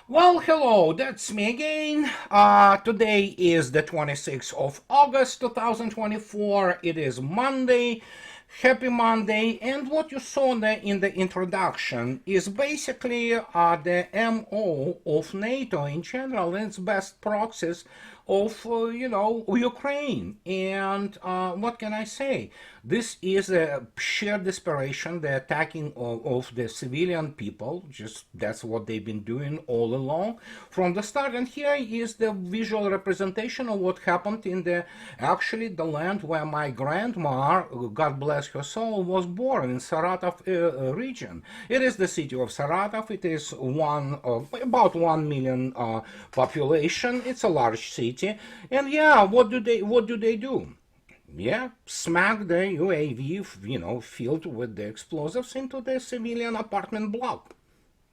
Well, hello, that's me again. Today is the 26th of August 2024. It is Monday. Happy Monday. And what you saw in the introduction is basically the MO of NATO in general and its best proxies of, Ukraine. And what can I say? This is a sheer desperation, the attacking of the civilian people. Just that's what they've been doing all along from the start. And here is the visual representation of what happened in the land where my grandma, God bless her soul, was born, in Saratov region. It is the city of Saratov. It is about 1 million population. It's a large city. And yeah, what do they do? Yeah, smack the UAV, filled with the explosives into the civilian apartment block.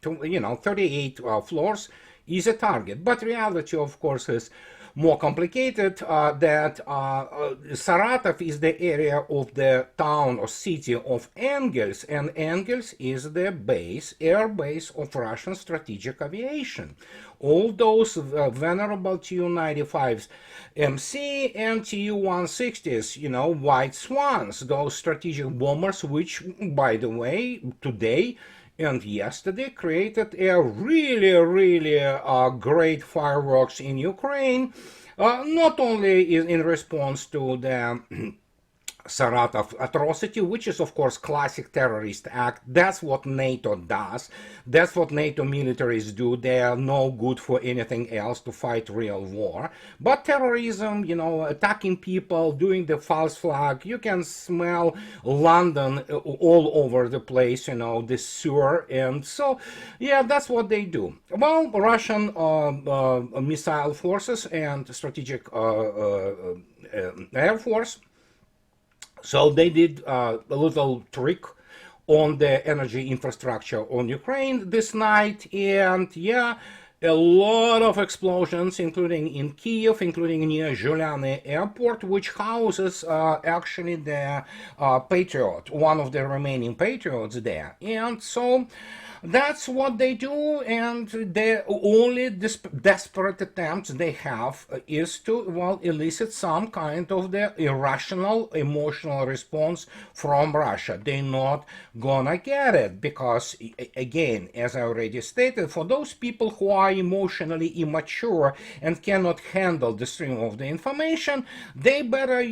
38 floors is a target. But reality, of course, is more complicated. That Saratov is the area of the town or city of Engels, and Engels is the air base of Russian strategic aviation. All those venerable Tu-95s, MC and Tu-160s, white swans, those strategic bombers, which, by the way, today and yesterday created a really great fireworks in Ukraine, not only in response to the Saratov atrocity, which is of course classic terrorist act. That's what NATO does. That's what NATO militaries do. They are no good for anything else to fight real war. But terrorism, attacking people, doing the false flag, you can smell London all over the place, the sewer. And so, yeah, that's what they do. Well, Russian missile forces and strategic air force, so they did a little trick on the energy infrastructure on Ukraine this night, and yeah, a lot of explosions, including in Kiev, including near Zhuliany airport, which houses actually the Patriot, one of the remaining Patriots there. And so that's what they do, and the only desperate attempts they have is to, well, elicit some kind of the irrational emotional response from Russia. They're not gonna get it because, again, as I already stated, for those people who are emotionally immature and cannot handle the stream of the information, they better,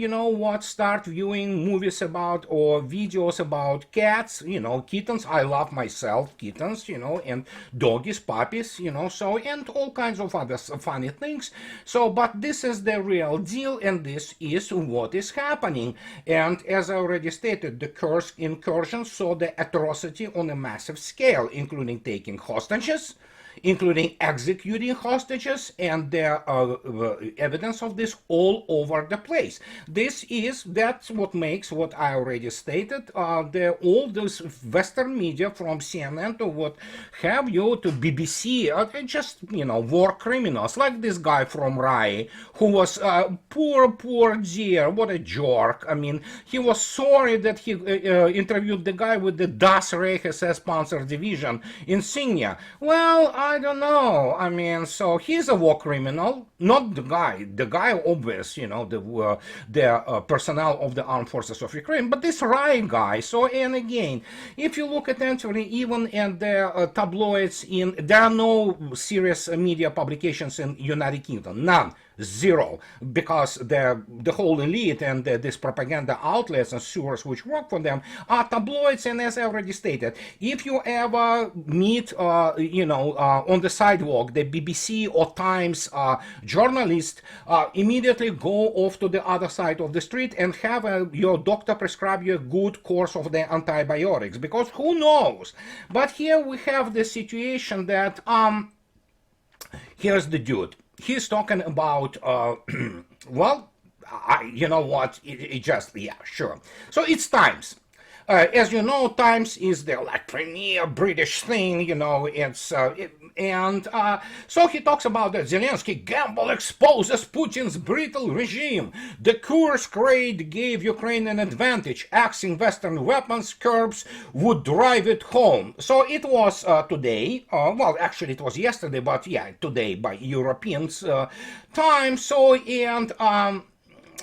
start viewing movies about or videos about cats, kittens. I love myself, kittens, and doggies, puppies, so, and all kinds of other funny things. So, but this is the real deal, and this is what is happening. And as I already stated, the Kursk incursion saw the atrocity on a massive scale, including taking hostages, including executing hostages, and there are evidence of this all over the place. That's what makes what I already stated, all those Western media, from CNN to what have you, to BBC, just, war criminals, like this guy from Rai, who was, poor dear, what a jerk. I mean, he was sorry that he interviewed the guy with the Das Reich SS Panzer Division insignia. Well, I don't know. I mean, so he's a war criminal, not the guy. The guy, obvious, the personnel of the armed forces of Ukraine, but this Rai guy. So, and again, if you look attentively, even in the tabloids, there are no serious media publications in United Kingdom, none. Zero, because the whole elite and these propaganda outlets and sewers which work for them are tabloids. And as I already stated, if you ever meet, on the sidewalk, the BBC or Times journalist, immediately go off to the other side of the street and have your doctor prescribe you a good course of the antibiotics, because who knows. But here we have the situation that here's the dude. He's talking about, well, you know what, it just, yeah, sure. So it's Times. As you know, Times is the like premier British thing, you know. So he talks about that Zelensky gamble exposes Putin's brutal regime. The Kursk raid gave Ukraine an advantage. Axing Western weapons curbs would drive it home. So it was today, well, actually it was yesterday, but yeah, today by Europeans time. So, and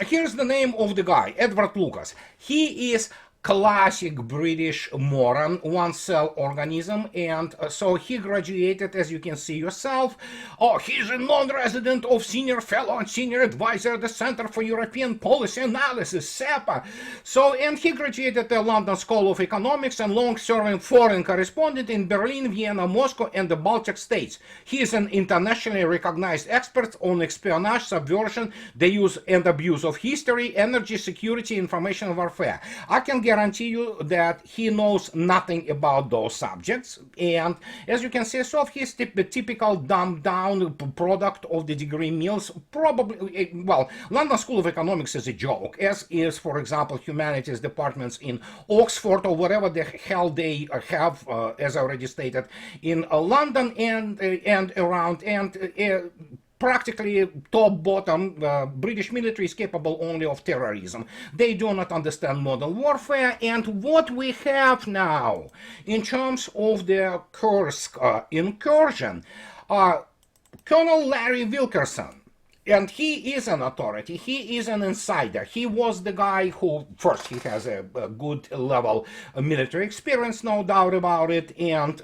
here's the name of the guy, Edward Lucas. He is classic British moron, one cell organism, and so he graduated, as you can see yourself. Oh, he's a non-resident of senior fellow and senior advisor at the Center for European Policy Analysis, SEPA. So, and he graduated at the London School of Economics and long-serving foreign correspondent in Berlin, Vienna, Moscow, and the Baltic states. He is an internationally recognized expert on espionage, subversion, the use and abuse of history, energy, security, information warfare. I can guarantee you that he knows nothing about those subjects, and as you can see, so he's the typical dumbed down product of the degree mills. Probably, well, London School of Economics is a joke, as is, for example, humanities departments in Oxford or whatever the hell they have, as I already stated, in London and around, and practically top bottom, British military is capable only of terrorism. They do not understand modern warfare, and what we have now in terms of the Kursk incursion, Colonel Larry Wilkerson, and he is an authority, he is an insider. He was the guy who, first, he has a good level military experience, no doubt about it, and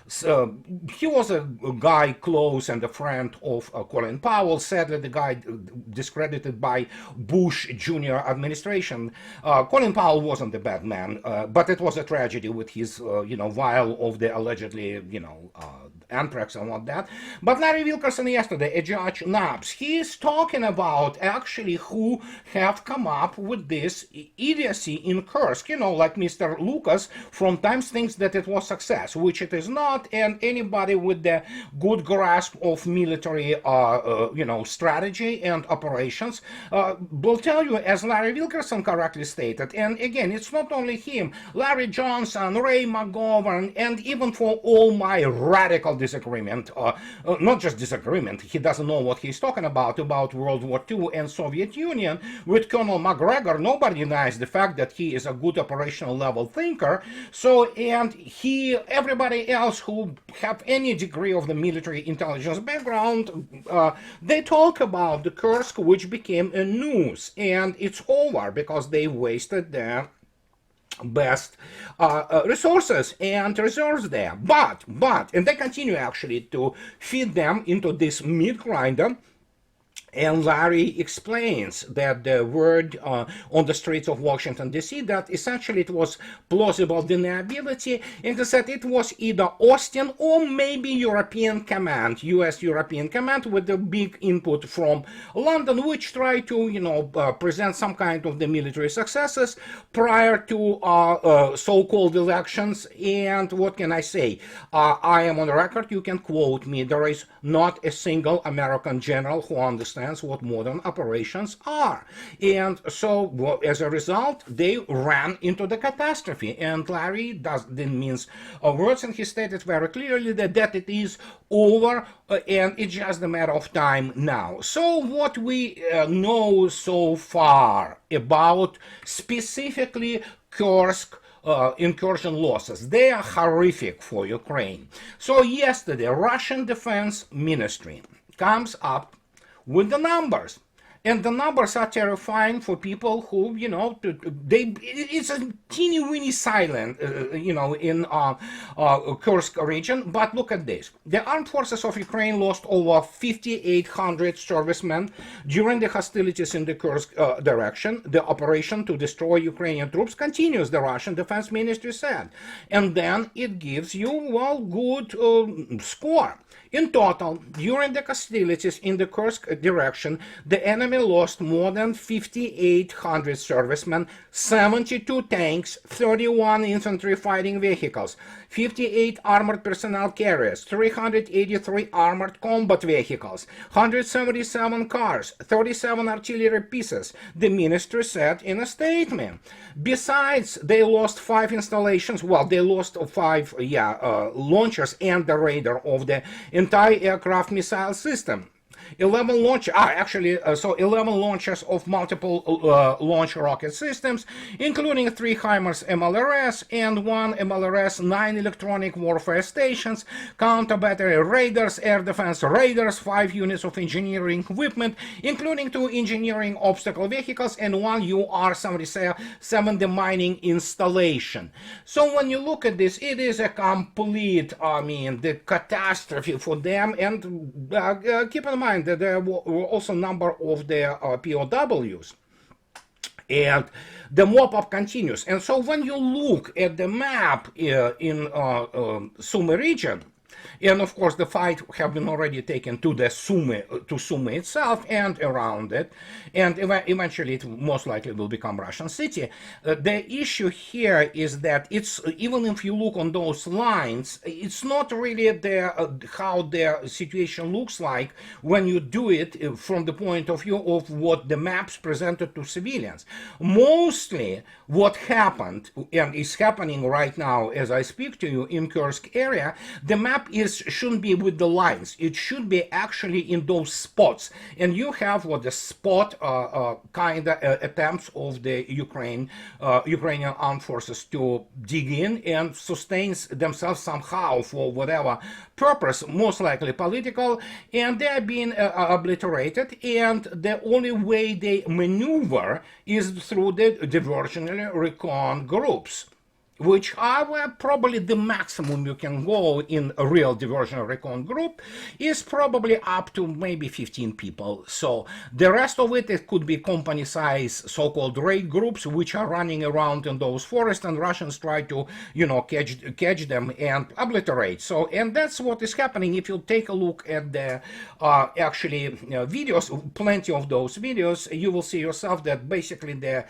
so he was a guy close and a friend of Colin Powell, sadly the guy discredited by Bush Jr. administration. Colin Powell wasn't a bad man, but it was a tragedy with his, vial of the allegedly, anthrax and all that. But Larry Wilkerson yesterday, a Judge Knobs, he is talking about actually who have come up with this idiocy in Kursk. Like Mr. Lucas from Times thinks that it was success, which it is not, and anybody with the good grasp of military, strategy and operations will tell you, as Larry Wilkerson correctly stated, and again, it's not only him, Larry Johnson, Ray McGovern, and even for all my radical disagreement, not just disagreement, he doesn't know what he's talking about World War II and Soviet Union, with Colonel McGregor, nobody denies the fact that he is a good operational level thinker. So, and everybody else who have any degree of the military intelligence background, they talk about the Kursk, which became a news, and it's over because they wasted their best resources and reserves there. But, and they continue actually to feed them into this meat grinder. And Larry explains that the word on the streets of Washington, D.C., that essentially it was plausible deniability, and he said it was either Austin or maybe European Command, U.S. European Command, with a big input from London, which tried to, present some kind of the military successes prior to so-called elections. And what can I say? I am on the record, you can quote me, there is not a single American general who understands what modern operations are. And so, as a result, they ran into the catastrophe. And Larry didn't mince words, and he stated very clearly that it is over, and it's just a matter of time now. So, what we know so far about specifically Kursk incursion losses, they are horrific for Ukraine. So, yesterday, Russian Defense Ministry comes up with the numbers, and the numbers are terrifying for people who, it's a teeny-weeny silent, in Kursk region. But look at this. The armed forces of Ukraine lost over 5,800 servicemen during the hostilities in the Kursk direction. The operation to destroy Ukrainian troops continues, the Russian Defense Ministry said. And then it gives you, good score. In total, during the hostilities in the Kursk direction, the enemy enemy lost more than 5,800 servicemen, 72 tanks, 31 infantry fighting vehicles, 58 armored personnel carriers, 383 armored combat vehicles, 177 cars, 37 artillery pieces, the ministry said in a statement. Besides, they lost 5 installations, well, they lost 5 launchers and the radar of the entire aircraft missile system. 11 launchers of multiple launch rocket systems, including 3 HIMARS MLRS and 1 MLRS, 9 electronic warfare stations, counter-battery radars, air defense radars, 5 units of engineering equipment, including 2 engineering obstacle vehicles and 1 UR-77 demining installation. So when you look at this, it is a complete, the catastrophe for them. And keep in mind that there were also a number of their POWs. And the mop-up continues. And so when you look at the map in Sumy region, and of course the fight have been already taken to the Sumy itself and around it, and eventually it most likely will become Russian city. The issue here is that it's, even if you look on those lines, it's not really how the situation looks like when you do it from the point of view of what the maps presented to civilians. Mostly what happened and is happening right now as I speak to you in Kursk area, the map shouldn't be with the lines. It should be actually in those spots. And you have what the spot kind of attempts of the Ukrainian armed forces to dig in and sustain themselves somehow for whatever purpose, most likely political, and they are being obliterated. And the only way they maneuver is through the diversionary recon groups, which are probably the maximum you can go in a real diversionary recon group, is probably up to maybe 15 people. So the rest of it could be company size so-called raid groups, which are running around in those forests, and Russians try to, catch them and obliterate. So, and that's what is happening. If you take a look at the videos, plenty of those videos, you will see yourself that basically the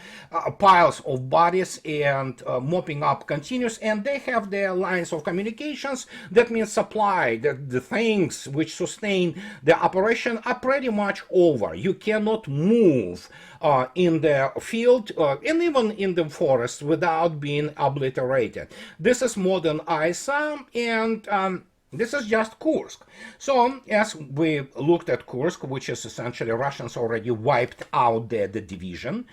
piles of bodies and mopping up continues, and they have their lines of communications. That means supply, the things which sustain the operation are pretty much over. You cannot move in the field and even in the forest without being obliterated. This is modern ISA, and this is just Kursk. So, as we looked at Kursk, which is essentially Russians already wiped out the division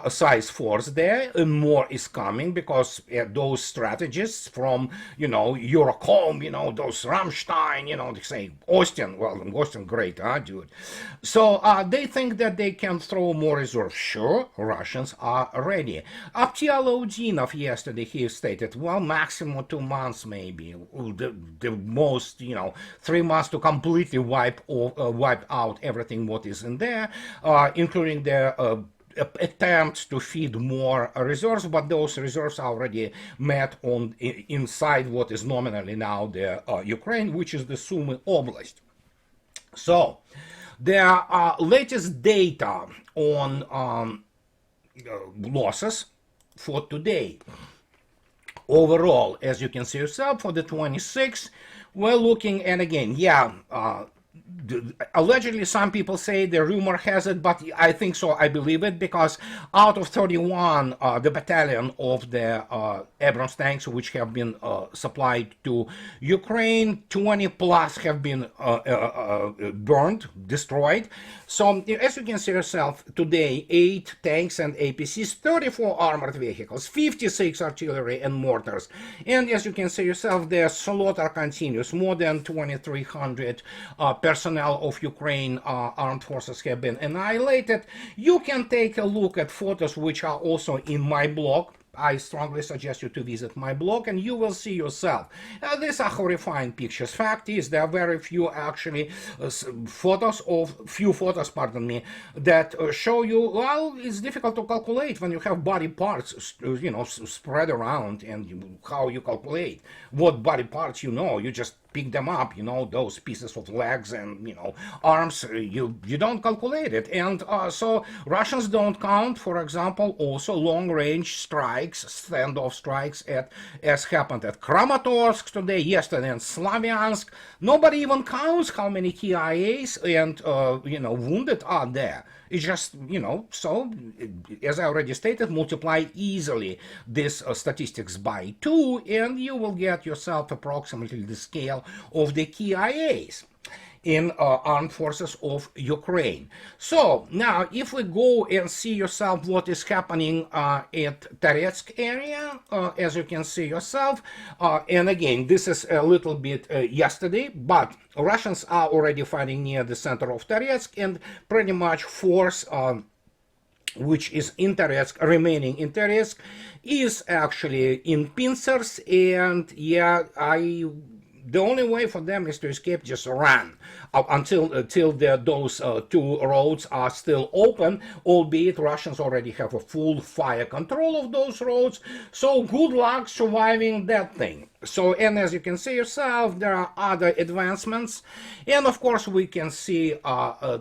size force there, and more is coming because those strategists from, Eurocom, those Rammstein, they say, Austin, well, Austin, great, dude. So, they think that they can throw more reserves. Sure, Russians are ready. Abtialodinov yesterday, he stated, well, maximum 2 months maybe. The most, 3 months to completely wipe out everything what is in there, including the attempts to feed more reserves, but those reserves are already met inside what is nominally now the Ukraine, which is the Sumy Oblast. So, the latest data on losses for today. Overall, as you can see yourself, for the 26th, we're looking, and again, allegedly some people say the rumor has it, but I think so, I believe it, because out of 31, the battalion of the Abrams tanks which have been supplied to Ukraine, 20 plus have been burned, destroyed. So as you can see yourself, today 8 tanks and APCs, 34 armored vehicles, 56 artillery and mortars, and as you can see yourself, the slaughter continues. More than 2,300 personnel of Ukraine armed forces have been annihilated. You can take a look at photos which are also in my blog. I strongly suggest you to visit my blog, and you will see yourself. These are horrifying pictures. Fact is, there are very few actually photos, that show you, well, it's difficult to calculate when you have body parts, spread around, and how you calculate what body parts you just pick them up, those pieces of legs and, arms, you don't calculate it. And so Russians don't count, for example, also long-range strikes, standoff strikes, as happened at Kramatorsk today, yesterday in Slavyansk. Nobody even counts how many TIAs and, wounded are there. It's just, so, as I already stated, multiply easily this statistics by 2, and you will get yourself approximately the scale of the TIAs in armed forces of Ukraine. So now, if we go and see yourself what is happening at Tesk area, as you can see yourself, and again, this is a little bit yesterday, but Russians are already fighting near the center of Tesk, and pretty much force which is in Tesk, remaining in Tesk, is actually in pincers, and yeah, the only way for them is to escape, just run until those 2 roads are still open, albeit Russians already have a full fire control of those roads. So good luck surviving that thing. So, and as you can see yourself, there are other advancements. And of course, we can see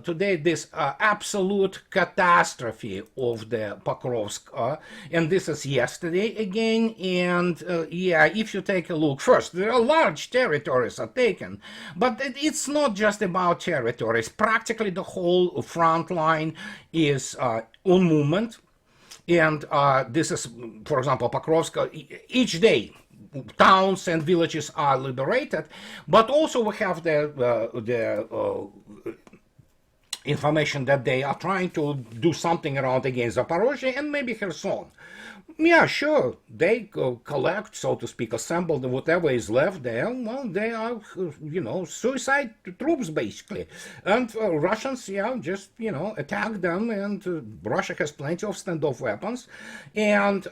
today this absolute catastrophe of the Pokrovsk. And this is yesterday again. And yeah, if you take a look, first, there are large territories are taken. But it's not just about territories. Practically the whole front line is on movement. And this is, for example, Pokrovsk, each day towns and villages are liberated, but also we have the information that they are trying to do something around against Zaporozhye and maybe Kherson. Yeah, sure, they collect, so to speak, assemble whatever is left there. Well, they are, suicide troops, basically. And Russians, just, attack them, and Russia has plenty of standoff weapons. And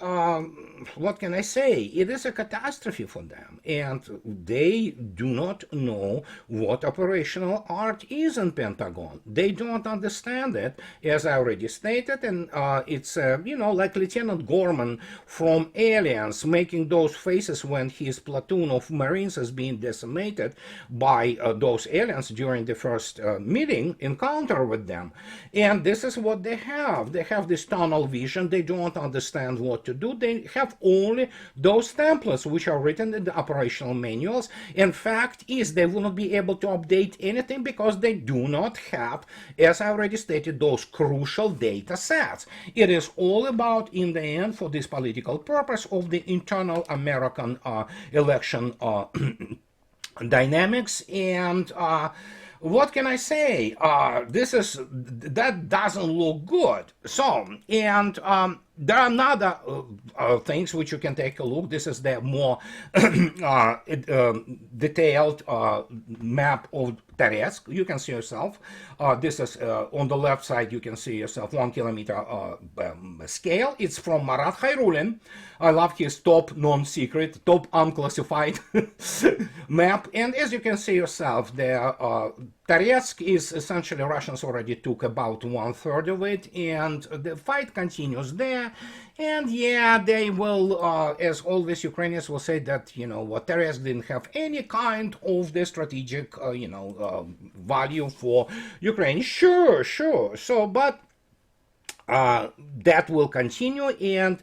what can I say? It is a catastrophe for them. And they do not know what operational art is in Pentagon. They don't understand it, as I already stated, and it's, like Lieutenant Gorman from Aliens making those faces when his platoon of Marines is being decimated by those aliens during the first encounter with them. And this is what they have. They have this tunnel vision. They don't understand what to do. They have only those templates which are written in the operational manuals. And fact is, they will not be able to update anything because they do not have, as I already stated, those crucial data sets. It is all about, in the end, for this political purpose of the internal American election dynamics. And what can I say? That doesn't look good. So, and there are other things which you can take a look. This is the more detailed map of Tesk. You can see yourself. This is on the left side. You can see yourself 1 kilometer scale. It's from Marat Khairulin. I love his top non-secret, top unclassified map. And as you can see yourself, the Tesk is essentially, Russians already took about 1/3 of it, and the fight continues there. And yeah, they will, as always, Ukrainians will say that, Tesk didn't have any kind of the strategic, value for Ukraine. Sure. So, but that will continue, and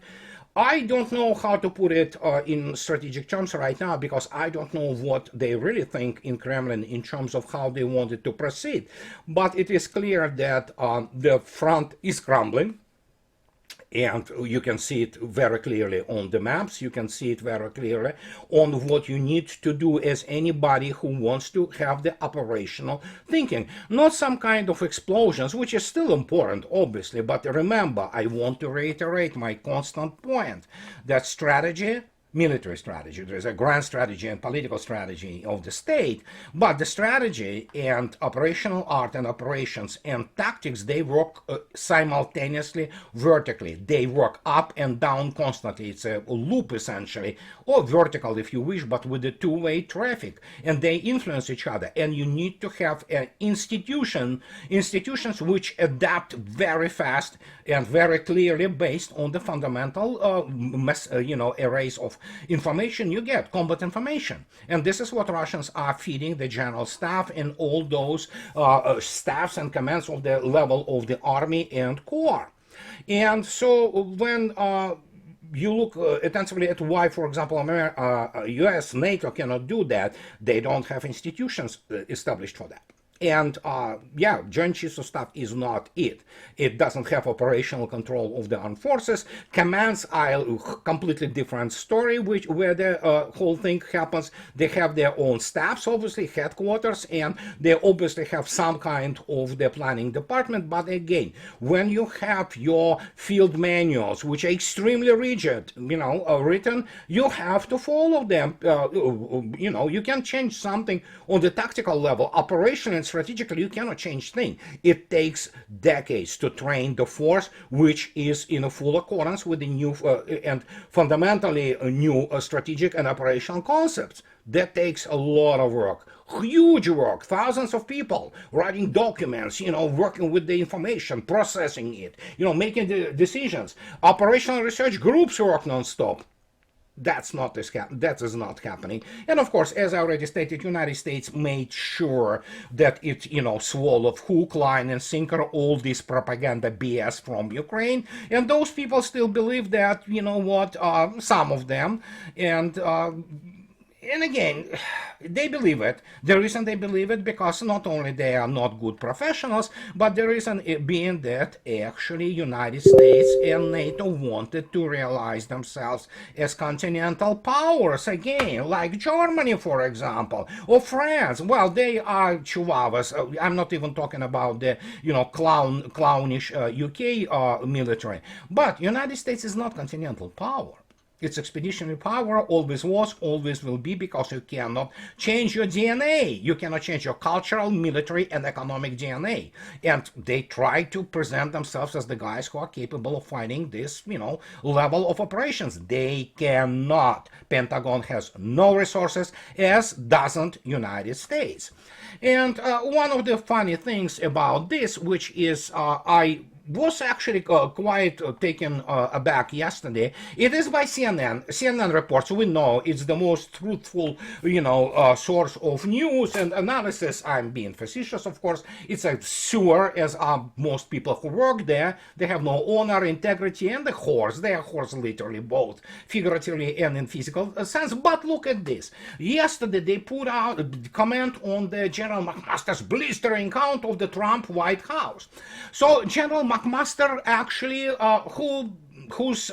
I don't know how to put it in strategic terms right now, because I don't know what they really think in Kremlin in terms of how they wanted to proceed. But it is clear that the front is crumbling. And you can see it very clearly on the maps. You can see it very clearly on what you need to do as anybody who wants to have the operational thinking. Not some kind of explosions, which is still important, obviously. But remember, I want to reiterate my constant point that strategy, military strategy, there's a grand strategy and political strategy of the state, but the strategy and operational art and operations and tactics, they work simultaneously vertically. They work up and down constantly. It's a loop essentially, or vertical if you wish, but with a two-way traffic, and they influence each other. And you need to have an institutions which adapt very fast and very clearly based on the fundamental arrays of information you get, combat information. And this is what Russians are feeding the general staff and all those staffs and commands of the level of the army and corps. And so when you look attentively at why, for example, US, NATO cannot do that, they don't have institutions established for that. And yeah, Joint Chiefs of Staff is not it. It doesn't have operational control of the armed forces. Commands are a completely different story, where the whole thing happens. They have their own staffs, obviously, headquarters, and they obviously have some kind of the planning department. But again, when you have your field manuals, which are extremely rigid, written, you have to follow them. You can change something on the tactical level. Operation and strategically, you cannot change things. It takes decades to train the force, which is in a full accordance with the new and fundamentally new strategic and operational concepts. That takes a lot of work, huge work, thousands of people writing documents, working with the information, processing it, making the decisions. Operational research groups work non-stop. That is not happening. And of course, as I already stated, United States made sure that it, swallowed hook, line, and sinker all this propaganda BS from Ukraine. And those people still believe that, some of them, and again, they believe it. The reason they believe it, because not only they are not good professionals, but the reason being that actually United States and NATO wanted to realize themselves as continental powers again, like Germany, for example, or France. Well, they are chihuahuas. I'm not even talking about the, clownish UK military. But United States is not continental power. It's expeditionary power, always was, always will be, because you cannot change your DNA. You cannot change your cultural, military, and economic DNA. And they try to present themselves as the guys who are capable of fighting this, level of operations. They cannot. Pentagon has no resources, as doesn't United States. And one of the funny things about this, which is I was actually quite taken aback yesterday. It is by CNN. CNN reports. We know it's the most truthful, source of news and analysis. I'm being facetious, of course. It's a sewer, as are most people who work there. They have no honor, integrity, and the horse. They are horse literally, both figuratively and in physical sense. But look at this. Yesterday they put out a comment on the General McMaster's blistering count of the Trump White House. So General McMaster actually, whose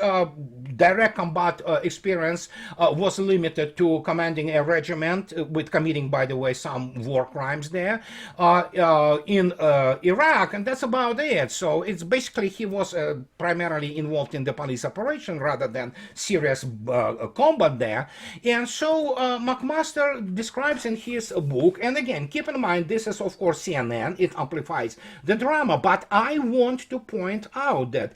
direct combat experience was limited to commanding a regiment with committing, by the way, some war crimes there in Iraq, and that's about it. So it's basically he was primarily involved in the police operation rather than serious combat there. And so McMaster describes in his book, and again, keep in mind, this is of course CNN, it amplifies the drama, but I want to point out that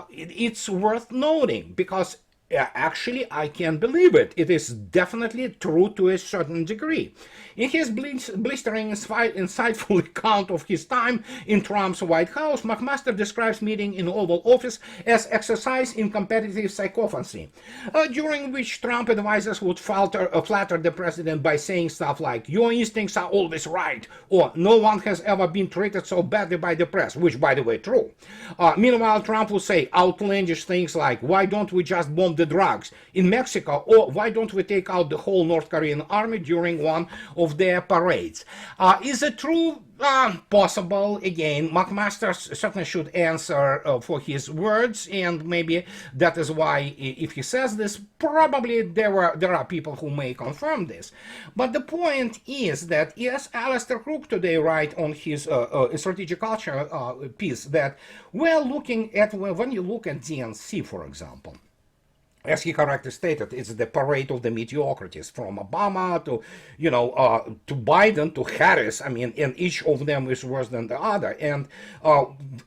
it's worth noting, because actually I can believe it. It is definitely true to a certain degree. In his blistering, insightful account of his time in Trump's White House, McMaster describes meeting in Oval Office as exercise in competitive psychophancy, during which Trump advisors would flatter the president by saying stuff like, "Your instincts are always right," or "No one has ever been treated so badly by the press," which, by the way, true. Meanwhile, Trump would say outlandish things like, "Why don't we just bomb the drugs in Mexico?" or "Why don't we take out the whole North Korean army during one of their parades?" Is it true? Possible. Again, McMaster certainly should answer for his words, and maybe that is why, if he says this, probably there are people who may confirm this. But the point is that, yes, Alistair Crook today write on his strategic culture piece that we're looking at, when you look at DNC, for example, as he correctly stated, it's the parade of the mediocrities, from Obama to, to Biden to Harris. I mean, and each of them is worse than the other. And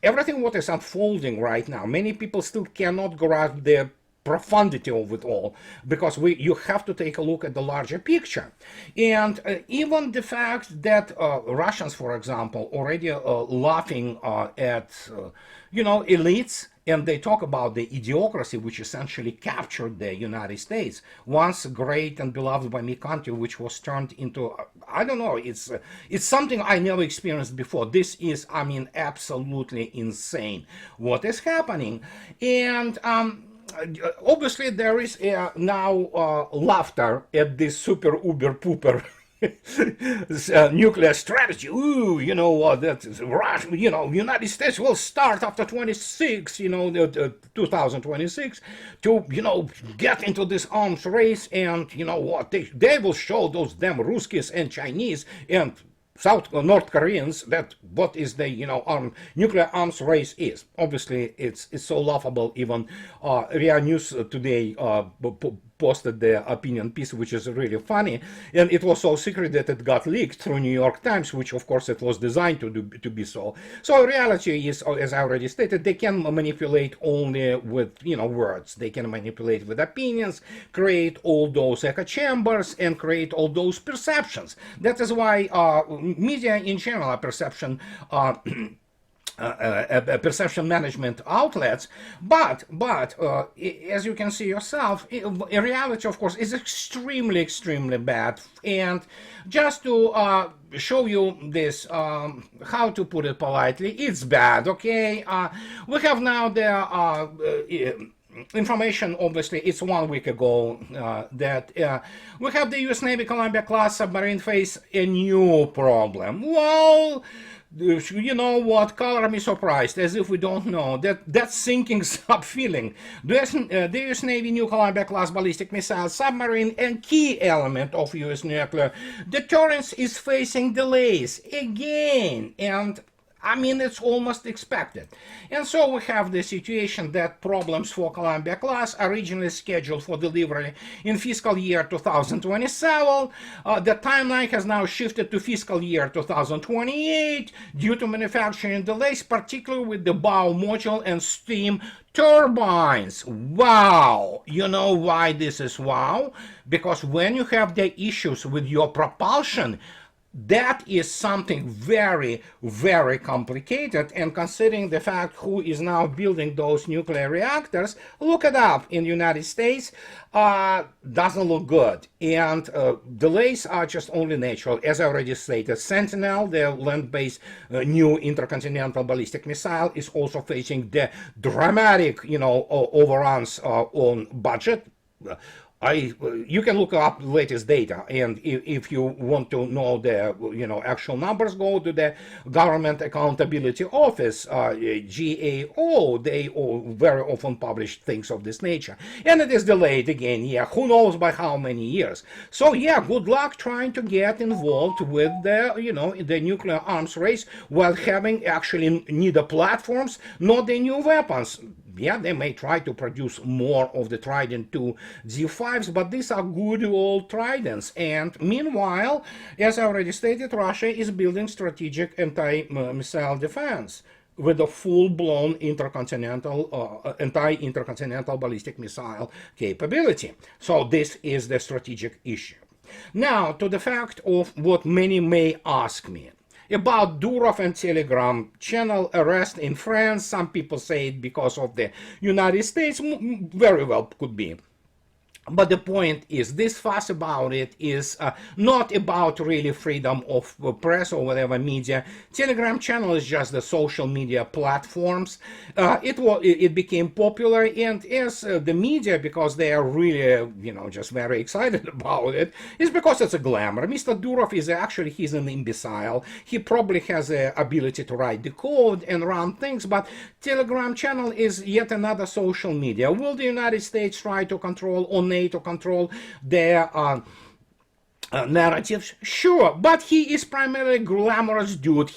everything what is unfolding right now, many people still cannot grasp the profundity of it all, because you have to take a look at the larger picture. And even the fact that Russians, for example, already laughing at elites And they talk about the idiocracy which essentially captured the United States, once great and beloved by me country, which was turned into, I don't know, it's something I never experienced before. This is, I mean, absolutely insane what is happening. And obviously there is now laughter at this super uber pooper nuclear strategy. Ooh, you know what? That is Russia. You know, United States will start after 26. You know, 2026 to get into this arms race, and you know what? They will show those damn Ruskies and Chinese and North Koreans that what is the nuclear arms race is. Obviously, it's so laughable. Even RIA News today posted the opinion piece, which is really funny, and it was so secret that it got leaked through New York Times, which of course it was designed to be so. So reality is, as I already stated, they can manipulate only with words. They can manipulate with opinions, create all those echo chambers, and create all those perceptions. That is why media in general are perception management outlets, but as you can see yourself, reality, of course, is extremely bad. And just to show you this, how to put it politely, it's bad. Okay, we have now the information. Obviously, it's 1 week ago that we have the U.S. Navy Columbia-class submarine face a new problem. Well, you know what? Color me surprised, as if we don't know that sinking sub feeling. The U.S. Navy new Columbia-class ballistic missile submarine and key element of U.S. nuclear deterrence is facing delays again, and I mean, it's almost expected. And so we have the situation that problems for Columbia class, originally scheduled for delivery in fiscal year 2027, the timeline has now shifted to fiscal year 2028 due to manufacturing delays, particularly with the bow module and steam turbines. Wow! You know why this is wow? Because when you have the issues with your propulsion, that is something very complicated, and considering the fact who is now building those nuclear reactors, look it up in the United States, doesn't look good. And delays are just only natural. As I already stated, Sentinel, the land-based new intercontinental ballistic missile, is also facing the dramatic overruns on budget. You can look up latest data, and if you want to know the actual numbers, go to the Government Accountability Office, GAO. They very often publish things of this nature, and it is delayed again. Yeah, who knows by how many years? So yeah, good luck trying to get involved with the the nuclear arms race while having actually neither platforms nor the new weapons. Yeah, they may try to produce more of the Trident II Z5s, but these are good old Tridents. And meanwhile, as I already stated, Russia is building strategic anti-missile defense with a full-blown anti-intercontinental ballistic missile capability. So this is the strategic issue. Now, to the fact of what many may ask me about Durov and Telegram channel arrest in France. Some people say it because of the United States. Very well could be. But the point is, this fuss about it is not about really freedom of press or whatever media. Telegram channel is just the social media platforms. It became popular, and as the media, because they are really, just very excited about it, is because it's a glamour. Mr. Durov is actually, he's an imbecile. He probably has the ability to write the code and run things, but Telegram channel is yet another social media. Will the United States try to control or NATO control their narratives? Sure, but he is primarily a glamorous dude.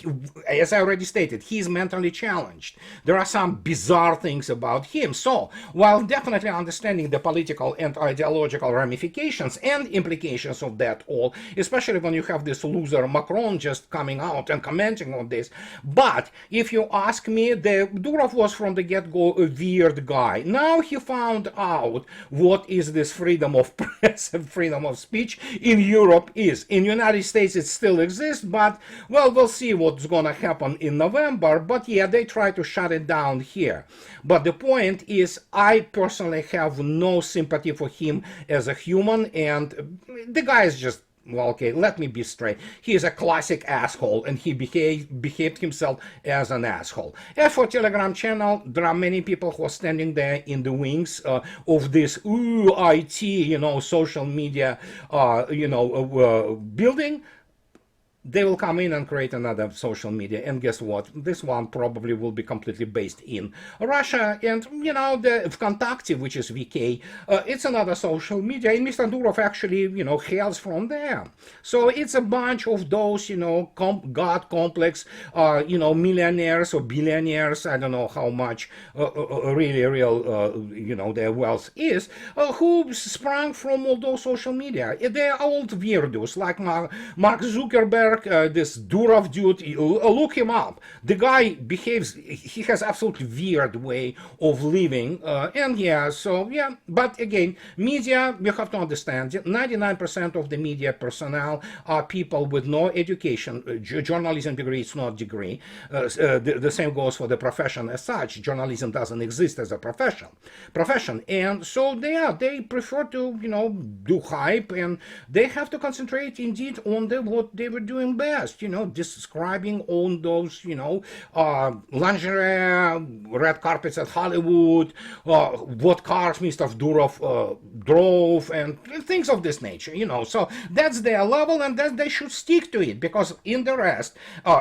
As I already stated, he is mentally challenged. There are some bizarre things about him. So, while definitely understanding the political and ideological ramifications and implications of that all, especially when you have this loser Macron just coming out and commenting on this, but if you ask me, the Durov was from the get-go a weird guy. Now he found out what is this freedom of press and freedom of speech in Europe. Europe is. In United States, it still exists, but, well, we'll see what's going to happen in November. But yeah, they try to shut it down here. But the point is, I personally have no sympathy for him as a human, and the guy is just, well, okay, let me be straight. He is a classic asshole, and he behaved himself as an asshole. As for Telegram channel, there are many people who are standing there in the wings of this IT, social media, building. They will come in and create another social media, and guess what? This one probably will be completely based in Russia, and the Vkontakte, which is VK, it's another social media, and Mr. Durov actually hails from there. So it's a bunch of those god complex millionaires or billionaires, I don't know how much really real their wealth is, who sprang from all those social media. They're old weirdos like Mark Zuckerberg, this Durov dude. Look him up. The guy he has absolutely weird way of living, and yeah, so yeah. But again, media, you have to understand, 99% of the media personnel are people with no education. Journalism degree is not degree. The same goes for the profession as such. Journalism doesn't exist as a profession, and so they prefer to do hype, and they have to concentrate indeed on what they were doing best, describing all those, lingerie, red carpets at Hollywood, what cars Mr. Durov drove, and things of this nature, So that's their level, and that they should stick to it, because in the rest,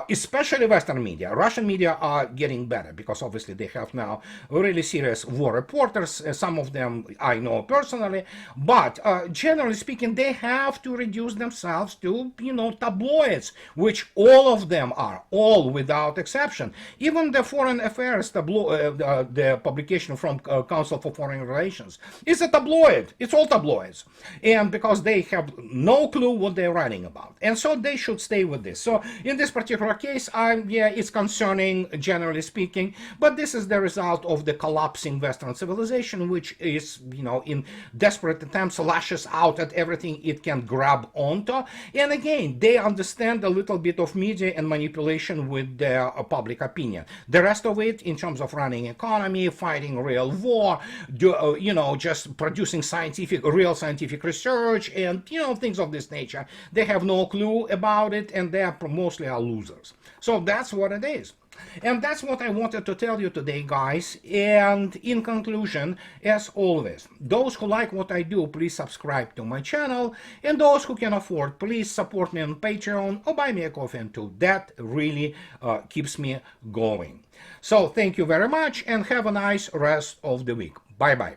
especially Western media, Russian media are getting better, because obviously they have now really serious war reporters. Some of them I know personally, but generally speaking, they have to reduce themselves to, tabloids, which all of them are, all without exception. Even the Foreign Affairs the publication from Council for Foreign Relations is a tabloid. It's all tabloids, and because they have no clue what they're writing about, and so they should stay with this. So in this particular case, it's concerning, generally speaking, but this is the result of the collapsing Western civilization, which is, in desperate attempts, lashes out at everything it can grab onto. And again, they understand a little bit of media and manipulation with their public opinion. The rest of it, in terms of running economy, fighting real war, just producing real scientific research, and things of this nature, they have no clue about it, and they are mostly losers. So that's what it is. And that's what I wanted to tell you today, guys. And in conclusion, as always, those who like what I do, please subscribe to my channel. And those who can afford, please support me on Patreon or buy me a coffee and two. That really keeps me going. So thank you very much, and have a nice rest of the week. Bye-bye.